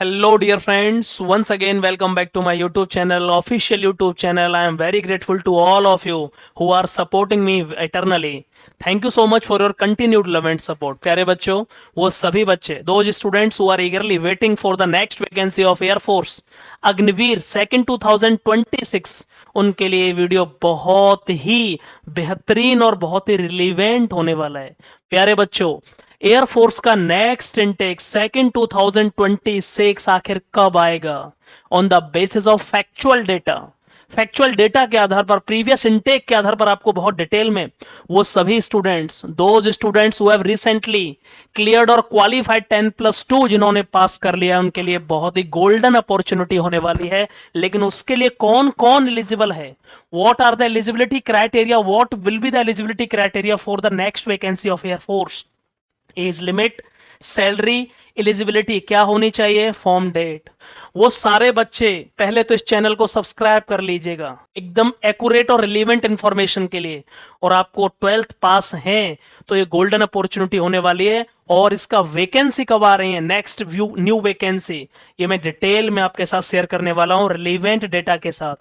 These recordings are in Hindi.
Hello, dear friends. Once again, welcome back to my YouTube channel, official YouTube channel. I am very grateful to all of you who are supporting me eternally. Thank you so much for your continued love and support. प्यारे बच्चों, वो सभी बच्चे, those students who are eagerly waiting for the next vacancy of Air Force, Agniveer second 2026, उनके लिए ये वीडियो बहुत ही बेहतरीन और बहुत ही रिलीवेंट होने वाला है। प्यारे बच्चों, एयरफोर्स का नेक्स्ट इनटेक सेकंड 2026 आखिर कब आएगा? On the basis of factual data के आधार पर, प्रीवियस इनटेक के आधार पर आपको बहुत डिटेल में वो सभी students, those students who have recently cleared और क्वालिफाइड 10+2 जिन्होंने पास कर लिया, उनके लिए बहुत ही गोल्डन अपॉर्चुनिटी होने वाली है। लेकिन उसके लिए कौन कौन एलिजिबल है, what are the eligibility criteria, what will be the eligibility criteria for the next vacancy of air force, age limit, salary, eligibility क्या होनी चाहिए, फॉर्म डेट, वो सारे बच्चे पहले तो इस चैनल को सब्सक्राइब कर लीजिएगा एकदम एक्यूरेट और रिलीवेंट इंफॉर्मेशन के लिए। और आपको 12th पास हैं तो ये गोल्डन अपॉर्चुनिटी होने वाली है। और इसका वैकेंसी कब आ रही है, नेक्स्ट न्यू वैकेंसी, ये मैं डिटेल में आपके साथ शेयर करने वाला हूं रिलीवेंट डेटा के साथ।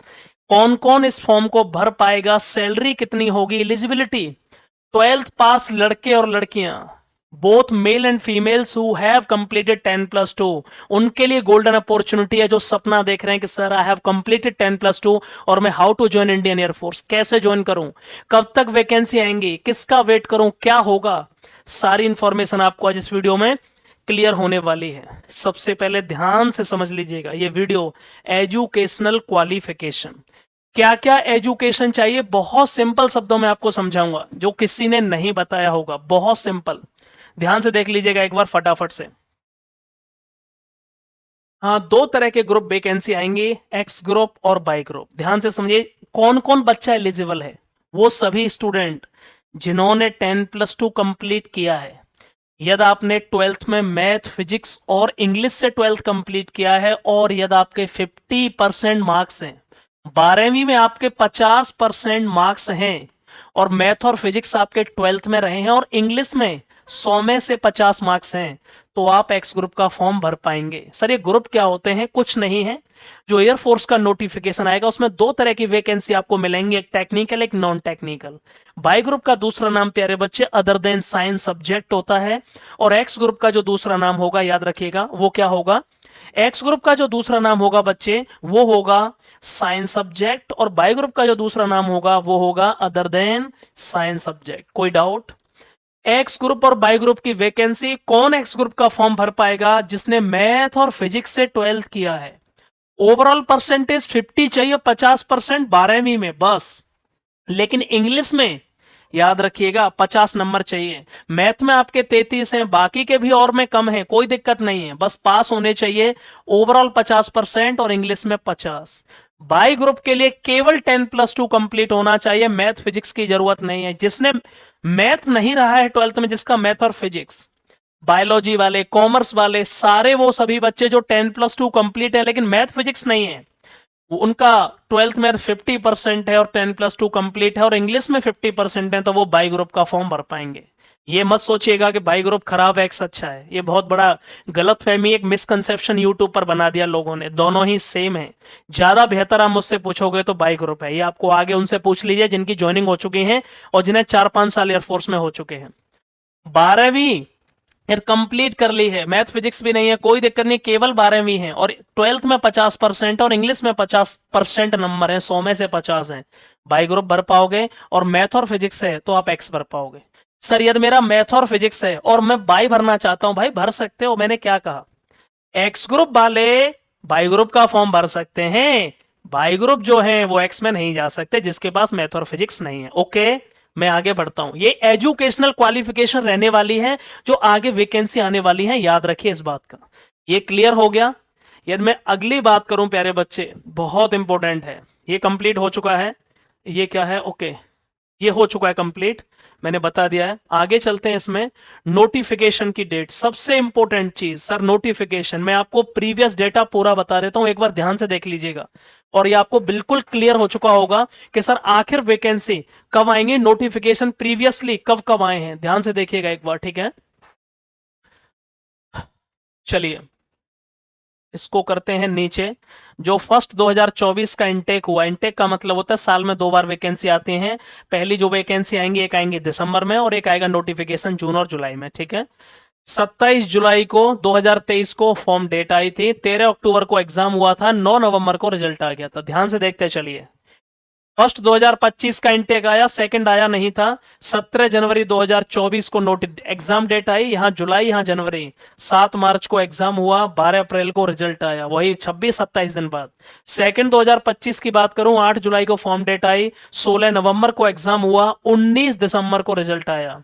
कौन कौन इस फॉर्म को भर पाएगा, सैलरी कितनी होगी, एलिजिबिलिटी, 12th पास लड़के और लड़कियां, both male and females who have completed 10+2, उनके लिए गोल्डन अपॉर्चुनिटी है। जो सपना देख रहे हैं कि सर आई हैव कंप्लीटेड 10+2 और मैं how to join Indian air force, कैसे ज्वाइन करूं, कब तक वैकेंसी आएंगी, किसका वेट करूं, क्या होगा, सारी इंफॉर्मेशन आपको आज इस वीडियो में क्लियर होने वाली है। सबसे पहले ध्यान से समझ लीजिएगा ये वीडियो, एजुकेशनल क्वालिफिकेशन, क्या क्या एजुकेशन चाहिए, बहुत सिंपल शब्दों में आपको समझाऊंगा जो किसी ने नहीं बताया होगा, बहुत सिंपल। ध्यान से देख लीजिएगा एक बार फटाफट से। हाँ, दो तरह के ग्रुप वैकेंसी आएंगे, एक्स ग्रुप और बाई ग्रुप। ध्यान से समझिए कौन कौन बच्चा एलिजिबल है। वो सभी स्टूडेंट जिन्होंने 10+2 कंप्लीट किया है, यदि आपने 12th में मैथ, फिजिक्स और इंग्लिश से 12th कंप्लीट किया है, और यदि आपके 50% मार्क्स हैं, 12वीं में आपके 50% मार्क्स हैं, और मैथ और फिजिक्स आपके 12th में रहे हैं, और इंग्लिश में 100 में से 50 मार्क्स हैं, तो आप एक्स ग्रुप का फॉर्म भर पाएंगे। सर ये ग्रुप क्या होते हैं? कुछ नहीं है, जो एयरफोर्स का नोटिफिकेशन आएगा उसमें दो तरह की वैकेंसी आपको मिलेंगी, एक टेक्निकल, एक नॉन टेक्निकल। बाई ग्रुप का दूसरा नाम प्यारे बच्चे अदर देन साइंस सब्जेक्ट होता है। और एक्स ग्रुप का जो दूसरा नाम होगा, याद रखिएगा वो क्या होगा, एक्स ग्रुप का जो दूसरा नाम होगा बच्चे वो होगा साइंस सब्जेक्ट, और बाई ग्रुप का जो दूसरा नाम होगा वो होगा अदर देन साइंस सब्जेक्ट। कोई डाउट? एक्स ग्रुप और बाई ग्रुप की वैकेंसी, कौन एक्स ग्रुप का फॉर्म भर पाएगा? जिसने मैथ और फिजिक्स से 12th किया है, ओवरऑल परसेंटेज 50 चाहिए, 50% 12वीं में बस। लेकिन इंग्लिश में याद रखिएगा 50 नंबर चाहिए। मैथ में आपके 33 हैं, बाकी के भी और में कम है, कोई दिक्कत नहीं है, बस पास होने चाहिए। ओवरऑल 50% और इंग्लिश में 50। बाई ग्रुप के लिए केवल 10+2 कंप्लीट होना चाहिए, मैथ फिजिक्स की जरूरत नहीं है। जिसने मैथ नहीं रहा है 12th में, जिसका मैथ और फिजिक्स, बायोलॉजी वाले, कॉमर्स वाले, सारे वो सभी बच्चे जो 10+2 कंप्लीट है लेकिन मैथ फिजिक्स नहीं है, उनका 12th में 50% है और 10+2 कंप्लीट है, और इंग्लिश में 50% है, तो वो बाई ग्रुप का फॉर्म भर पाएंगे। ये मत सोचिएगा कि बाई ग्रुप खराब है, एक्स अच्छा है, ये बहुत बड़ा गलत फहमी, एक मिसकंसेप्शन यूट्यूब पर बना दिया लोगों ने। दोनों ही सेम है। ज्यादा बेहतर आप मुझसे पूछोगे तो बाई ग्रुप है, ये आपको आगे उनसे पूछ लीजिए जिनकी ज्वाइनिंग हो चुकी है और जिन्हें 4-5 साल एयरफोर्स में हो चुके हैं। 12वीं यार कंप्लीट कर ली है, मैथ फिजिक्स भी नहीं है, कोई दिक्कत नहीं, केवल 12वीं है, और 12th में 50% और इंग्लिश में 50% नंबर है, 100 में से 50 है, बाई ग्रुप भर पाओगे। और मैथ और फिजिक्स है तो आप एक्स भर पाओगे। सर यदि मेरा मैथ और फिजिक्स है और मैं बाई भरना चाहता हूं, भाई भर सकते हो, मैंने क्या कहा, एक्स ग्रुप वाले बाई ग्रुप का फॉर्म भर सकते हैं, बाई ग्रुप जो है वो एक्स में नहीं जा सकते जिसके पास मैथ और फिजिक्स नहीं है। ओके, मैं आगे बढ़ता हूं। ये एजुकेशनल क्वालिफिकेशन रहने वाली है जो आगे वैकेंसी आने वाली है, याद रखिए इस बात का। ये क्लियर हो गया? यदि मैं अगली बात करूं प्यारे बच्चे, बहुत इंपॉर्टेंट है, ये कंप्लीट हो चुका है, ये क्या है, ओके, ये हो चुका है कंप्लीट, मैंने बता दिया है। आगे चलते हैं इसमें, नोटिफिकेशन की डेट, सबसे इंपॉर्टेंट चीज। सर नोटिफिकेशन, मैं आपको प्रीवियस डेटा पूरा बता देता हूं, एक बार ध्यान से देख लीजिएगा, और ये आपको बिल्कुल क्लियर हो चुका होगा कि सर आखिर वैकेंसी कब आएंगे, नोटिफिकेशन प्रीवियसली कब कब आए हैं। ध्यान से देखिएगा एक बार, ठीक है? चलिए, इसको करते हैं नीचे। जो फर्स्ट 2024 का इनटेक हुआ, इनटेक का मतलब होता है साल में 2 बार वैकेंसी आती हैं। पहली जो वैकेंसी आएंगी, एक आएंगी दिसंबर में और एक आएगा नोटिफिकेशन जून और जुलाई में, ठीक है। 27 जुलाई को 2023 को फॉर्म डेट आई थी, 13 अक्टूबर को एग्जाम हुआ था, 9 नवंबर को रिजल्ट आ गया था। ध्यान से देखते चलिए। फर्स्ट 2025 का इनटेक आया, सेकंड आया नहीं था। 17 जनवरी 2024 को नोटिस एग्जाम डेट आई, यहां जुलाई यहां जनवरी। 7 मार्च को एग्जाम हुआ, 12 अप्रैल को रिजल्ट आया, वही 26-27 दिन बाद। सेकंड 2025 की बात करूं, 8 जुलाई को फॉर्म डेट आई, 16 नवंबर को एग्जाम हुआ, 19 दिसंबर को रिजल्ट आया।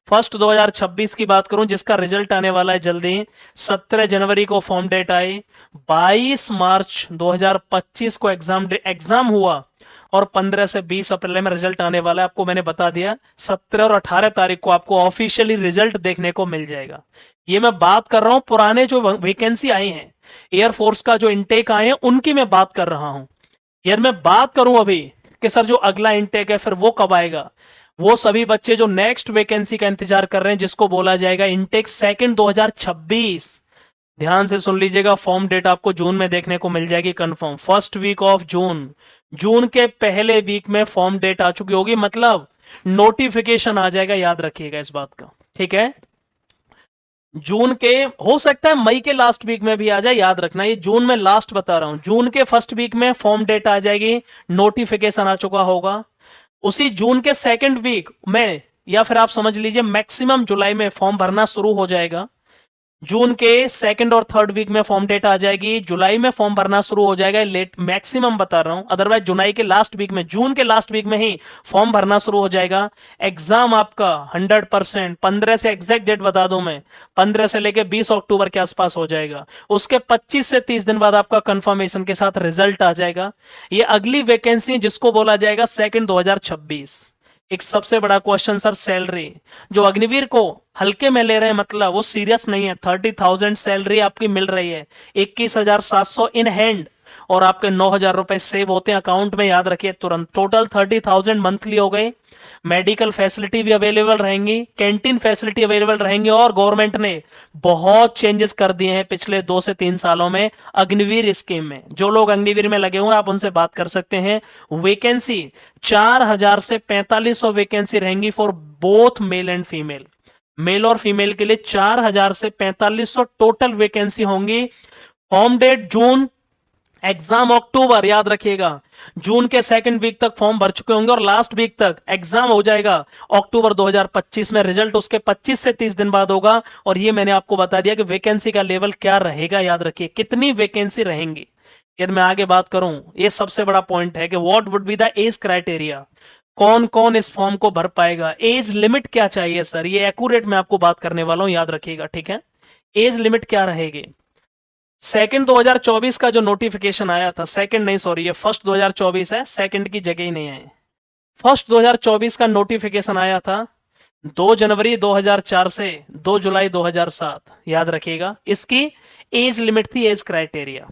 फर्स्ट 2026 की बात करूं, जिसका रिजल्ट आने वाला है जल्दी, 17 जनवरी को फॉर्म डेट आई, 22 मार्च 2025 को एग्जाम हुआ और 15 से 20 अप्रैल में रिजल्ट आने वाला है। आपको मैंने बता दिया 17 और 18 तारीख को आपको ऑफिशियली रिजल्ट देखने को मिल जाएगा। ये मैं बात कर रहा हूं पुराने जो वैकेंसी आई हैं, एयरफोर्स का जो इनटेक आए हैं उनकी मैं बात कर रहा हूं। यार मैं बात करूं अभी कि सर जो अगला इनटेक है फिर वो कब आएगा, वो सभी बच्चे जो नेक्स्ट वैकेंसी का इंतजार कर रहे हैं, जिसको बोला जाएगा इनटेक सेकंड 2026। ध्यान से सुन लीजिएगा, फॉर्म डेट आपको जून में देखने को मिल जाएगी confirm, first week of June. June के पहले वीक में फॉर्म डेट आ चुकी होगी, मतलब नोटिफिकेशन आ जाएगा, याद रखिएगा इस बात का, ठीक है। जून के, हो सकता है मई के लास्ट वीक में भी आ जाए, याद रखना ये जून में लास्ट बता रहा हूं। जून के फर्स्ट वीक में फॉर्म डेट आ जाएगी, नोटिफिकेशन आ चुका होगा। उसी जून के सेकंड वीक में या फिर आप समझ लीजिए मैक्सिमम जुलाई में फॉर्म भरना शुरू हो जाएगा। जून के सेकंड और थर्ड वीक में फॉर्म डेट आ जाएगी, जुलाई में फॉर्म भरना शुरू हो जाएगा, लेट मैक्सिमम बता रहा हूं, अदरवाइज जुलाई के लास्ट वीक में, जून के लास्ट वीक में ही फॉर्म भरना शुरू हो जाएगा। एग्जाम आपका 100% 15 से एग्जैक्ट डेट बता दूं मैं, 15 से लेके 20 अक्टूबर के आसपास हो जाएगा। उसके 25 से 30 दिन बाद आपका कंफर्मेशन के साथ रिजल्ट आ जाएगा। ये अगली वैकेंसी जिसको बोला जाएगा सेकंड 2026। एक सबसे बड़ा क्वेश्चन सर, सैलरी जो अग्निवीर को हल्के में ले रहे हैं, मतलब वो सीरियस नहीं है। 30,000 सैलरी आपकी मिल रही है, 21,700 इन हैंड, और आपके 9,000 रुपए सेव होते हैं अकाउंट में, याद रखिए तुरंत। टोटल 30,000 मंथली हो गए। मेडिकल फैसिलिटी भी अवेलेबल रहेंगी, कैंटीन फैसिलिटी अवेलेबल रहेंगी, और गवर्नमेंट ने बहुत चेंजेस कर दिए हैं पिछले 2 से 3 सालों में अग्निवीर स्कीम में। जो लोग अग्निवीर में लगे हुए हैं आप उनसे बात कर सकते हैं। वैकेंसी 4,000 से 4,500 वैकेंसी रहेंगी for both male and female. Male और फीमेल के लिए 4,000 से 4,500 टोटल वैकेंसी होंगी। फॉर्म डेट जून, एग्जाम अक्टूबर, याद रखिएगा। जून के सेकंड वीक तक फॉर्म भर चुके होंगे और लास्ट वीक तक एग्जाम हो जाएगा अक्टूबर 2025 में। रिजल्ट उसके 25 से 30 दिन बाद होगा। और ये मैंने आपको बता दिया कि वैकेंसी का लेवल क्या रहेगा, याद रखिए कितनी वैकेंसी रहेंगी। यदि मैं आगे बात करूं, ये सबसे बड़ा पॉइंट है कि what would be the age criteria, कौन कौन इस फॉर्म को भर पाएगा। एज लिमिट क्या चाहिए सर, ये एक्यूरेट मैं आपको बात करने वाला हूं, याद रखिएगा, ठीक है। एज लिमिट क्या रहेगी। सेकंड 2024 का जो नोटिफिकेशन आया था, सेकंड नहीं सॉरी, ये फर्स्ट 2024 है, सेकंड की जगह ही नहीं है। फर्स्ट 2024 का नोटिफिकेशन आया था 2 जनवरी 2004 से 2 जुलाई 2007, याद रखिएगा। इसकी एज लिमिट थी, एज क्राइटेरिया।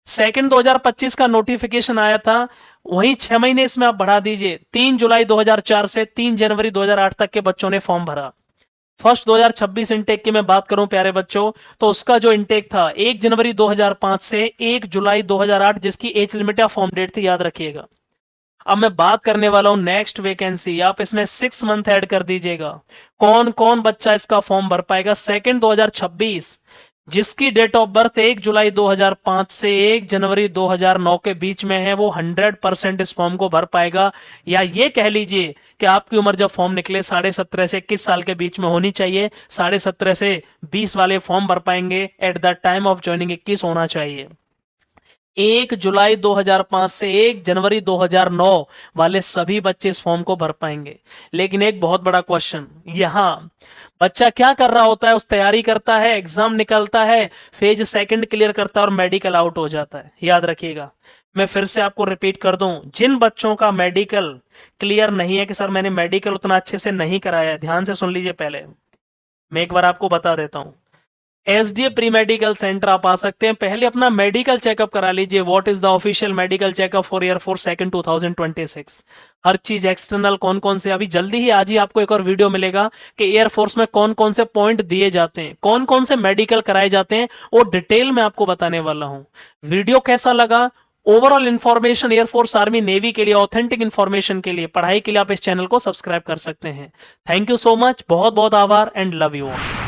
सेकंड 2025 का नोटिफिकेशन आया था, वहीं 6 महीने इसमें आप बढ़ा दीजिए, 3 जुलाई 2004 से 3 जनवरी 2008 तक के बच्चों ने फॉर्म भरा। फर्स्ट 2026 इनटेक की मैं बात करूं प्यारे बच्चों, तो उसका जो इनटेक था 1 जनवरी 2005 से 1 जुलाई 2008, जिसकी एज लिमिट या फॉर्म डेट थी, याद रखिएगा। अब मैं बात करने वाला हूं नेक्स्ट वैकेंसी, आप इसमें 6 मंथ ऐड कर दीजिएगा। कौन कौन बच्चा इसका फॉर्म भर पाएगा। सेकंड 2026 जिसकी डेट ऑफ बर्थ 1 जुलाई 2005 से 1 जनवरी 2009 के बीच में है, वो 100% इस फॉर्म को भर पाएगा। या ये कह लीजिए कि आपकी उम्र जब फॉर्म निकले 17.5 से 21 साल के बीच में होनी चाहिए, 17.5 से 20 वाले फॉर्म भर पाएंगे। At the time of joining 21 होना चाहिए। 1 जुलाई 2005 से 1 जनवरी 2009 वाले सभी बच्चे इस फॉर्म को भर पाएंगे। लेकिन एक बहुत बड़ा क्वेश्चन, यहां बच्चा क्या कर रहा होता है, उस तैयारी करता है, एग्जाम निकलता है, फेज सेकंड क्लियर करता है और मेडिकल आउट हो जाता है। याद रखिएगा, मैं फिर से आपको रिपीट कर दूं, जिन बच्चों का मेडिकल क्लियर नहीं है कि सर मैंने मेडिकल उतना अच्छे से नहीं कराया, ध्यान से सुन लीजिए। पहले मैं एक बार आपको बता देता हूं, एसडीए प्री मेडिकल सेंटर आप आ सकते हैं, पहले अपना मेडिकल चेकअप करा लीजिए। What is the official medical checkup for air force second 2026, हर चीज एक्सटर्नल कौन कौन से, अभी जल्दी ही आज ही आपको एक और वीडियो मिलेगा कि एयरफोर्स में कौन कौन से पॉइंट दिए जाते हैं, कौन कौन से मेडिकल कराए जाते हैं, वो डिटेल में आपको बताने वाला हूं। वीडियो कैसा लगा, overall information air force army navy के लिए, ऑथेंटिक इंफॉर्मेशन के लिए, पढ़ाई के लिए आप इस चैनल को सब्सक्राइब कर सकते हैं। थैंक यू सो मच, बहुत बहुत आभार एंड लव यू ऑल।